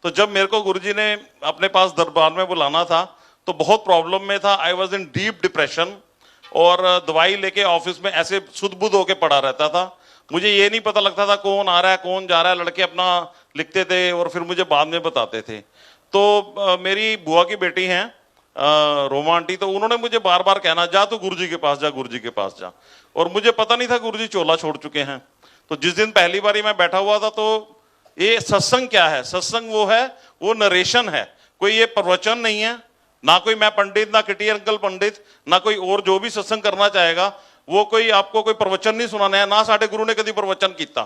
तो जब मेरे को गुरुजी ने अपने पास दरबार में बुलाना था तो बहुत प्रॉब्लम में था। I was in deep depression और दवाई लेके ऑफिस में ऐसे सुध-बुध होके पड़ा रहता था। मुझे ये नहीं पता लगता था कौन आ रहा है कौन जा रहा है। लड़के अपना लिखते थे और फिर मुझे बाद में बताते थे। तो मेरी बुआ की बेटी हैं रोमा आंटी, तो उन्होंने मुझे बार बार कहना जा तू गुरुजी के पास जा, गुरुजी के पास जा। और मुझे पता नहीं था गुरुजी चोला छोड़ चुके हैं। तो जिस दिन पहली बारी मैं बैठा हुआ था तो ये सत्संग क्या है, सत्संग वो है, वो नरेशन है, कोई ये प्रवचन नहीं है। ना कोई मैं पंडित, ना किटी अंकल पंडित, ना कोई और जो भी सत्संग करना चाहेगा वो कोई आपको कोई प्रवचन नहीं सुनाना है। ना साढ़े गुरु ने कभी प्रवचन किया।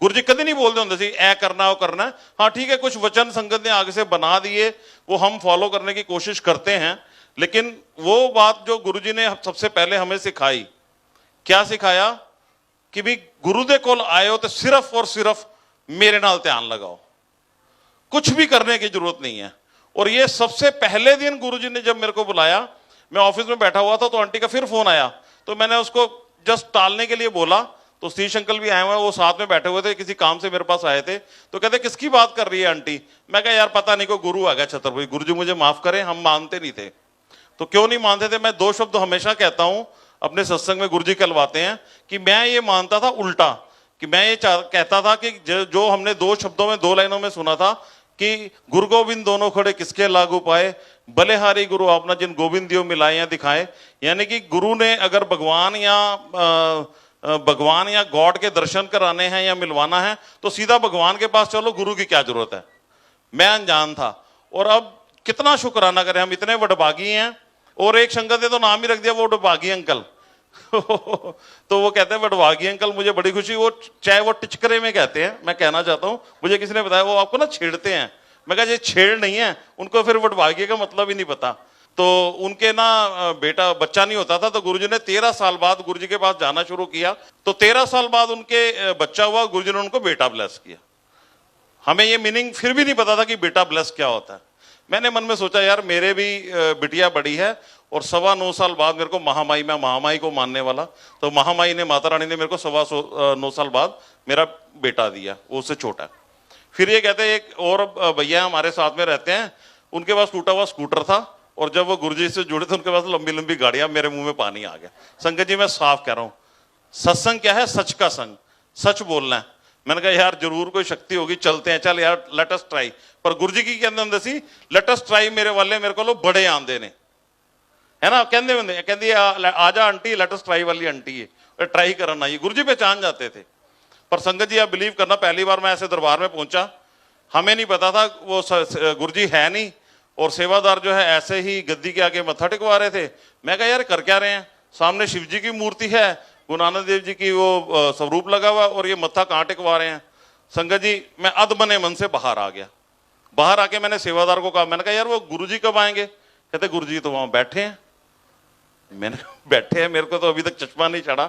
गुरु जी कभी नहीं बोलते होंगे सी ऐ करना वो करना है। हाँ ठीक है, कुछ वचन संगत ने आगे से बना दिए, वो हम फॉलो करने की कोशिश करते हैं। लेकिन वो बात जो गुरु जी ने सबसे पहले हमें सिखाई, क्या सिखाया कि भी गुरु दे कोल आए हो तो सिर्फ और सिर्फ मेरे नाल ध्यान लगाओ, कुछ भी करने की जरूरत नहीं है। और ये सबसे पहले दिन गुरुजी ने जब मेरे को बुलाया, मैं ऑफिस में बैठा हुआ था तो आंटी का फिर फोन आया, तो मैंने उसको जस्ट टालने के लिए बोला। तो सतीश अंकल भी आए हुए, वो साथ में बैठे हुए थे, किसी काम से मेरे पास आए थे। तो कहते किसकी बात कर रही है आंटी? मैं कहा यार पता नहीं, कोई गुरु आ गया छतरपुर। गुरुजी मुझे माफ करें, हम मानते नहीं थे। तो क्यों नहीं मानते थे? मैं दो शब्द हमेशा कहता हूं अपने सत्संग में, गुरुजी कहलवाते हैं कि मैं ये मानता था उल्टा, कि मैं ये कहता था कि जो हमने दो शब्दों में, दो लाइनों में सुना था कि गुरु गोविंद दोनों खड़े किसके लागू पाए, बलेहारी गुरु आपना जिन गोविंद दियो मिलाए या दिखाए। यानी कि गुरु ने अगर भगवान या गॉड के दर्शन कराने हैं या मिलवाना है तो सीधा भगवान के पास चलो, गुरु की क्या जरूरत है। मैं अनजान था। और अब कितना शुक्राना करें, हम इतने वडभागी हैं। और एक संगत ने तो नाम ही रख दिया, वो वडभागी अंकल। तो वो कहते हैं वडभागी अंकल, मुझे बड़ी खुशी। वो चाहे वो टिचकरे में कहते हैं, मैं कहना चाहता हूं, मुझे किसी ने बताया वो आपको ना छेड़ते हैं। मैं कहा ये छेड़ नहीं है, उनको फिर वडभागी का मतलब ही नहीं पता। तो उनके ना बेटा बच्चा नहीं होता था, तो गुरुजी ने 13 साल बाद गुरुजी के पास जाना शुरू किया। तो 13 साल बाद उनके बच्चा हुआ, गुरुजी ने उनको बेटा ब्लेस किया। हमें ये मीनिंग फिर भी नहीं पता था कि बेटा ब्लेस क्या होता है। मैंने मन में सोचा यार मेरे भी बिटिया बड़ी है और 9.25 साल बाद मेरे को महामाई, मैं महामाई को मानने वाला, तो महामाई ने, माता रानी ने मेरे को 9.25 साल बाद मेरा बेटा दिया, वो उससे छोटा है। फिर ये कहते हैं एक और भैया हमारे साथ में रहते हैं, उनके पास टूटा हुआ स्कूटर था और जब वो गुरुजी से जुड़े थे उनके पास लंबी लंबी गाड़ियां। मेरे मुंह में पानी आ गया। संगत जी मैं साफ कह रहा हूं, सत्संग क्या है? सच का संग, सच बोलना है। मैंने कहा यार जरूर कोई शक्ति होगी, चलते हैं, चल यार लेट अस ट्राई। पर गुरुजी की कहते होंगे सी लेट अस ट्राई मेरे वाले मेरे को बड़े आंदे ने, है ना, कहते होंगे, कहती आजा आंटी लेट अस ट्राई वाली आंटी है, ट्राई करना ही गुरुजी पहचान जाते थे। पर संगत जी आप बिलीव करना, पहली बार मैं ऐसे दरबार में पहुंचा, हमें नहीं पता था वो गुरुजी है नहीं, और सेवादार जो है ऐसे ही गद्दी के आगे मत्था टिकवा रहे थे। मैं कहा यार कर क्या रहे हैं? सामने शिव जी की मूर्ति है, गुरु नानक देव जी की वो स्वरूप लगा हुआ, और ये मत्था कहाँ टिकवा रहे हैं? संगत जी मैं अध बने मन से बाहर आ गया। बाहर आके मैंने सेवादार को कहा, मैंने कहा यार वो गुरुजी कब आएंगे? कहते गुरुजी तो वहां बैठे हैं। मैंने बैठे हैं, मेरे को तो अभी तक चश्मा नहीं चढ़ा,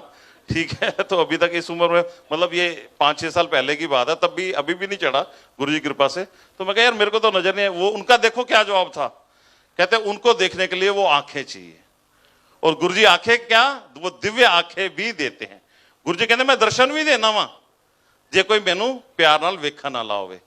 ठीक है, तो अभी तक इस उम्र में, मतलब ये 5-6 साल पहले की बात है, तब भी अभी भी नहीं चढ़ा गुरुजी की कृपा से। तो मैं कहा यार मेरे को तो नजर नहीं है। वो उनका देखो क्या जवाब था, कहते उनको देखने के लिए वो आंखें चाहिए। और गुरुजी आंखें क्या, वो दिव्य आंखें भी देते हैं। गुरुजी कहते मैं दर्शन भी देना वा जे कोई मैनू प्यार नाल वेखण वाला होवे।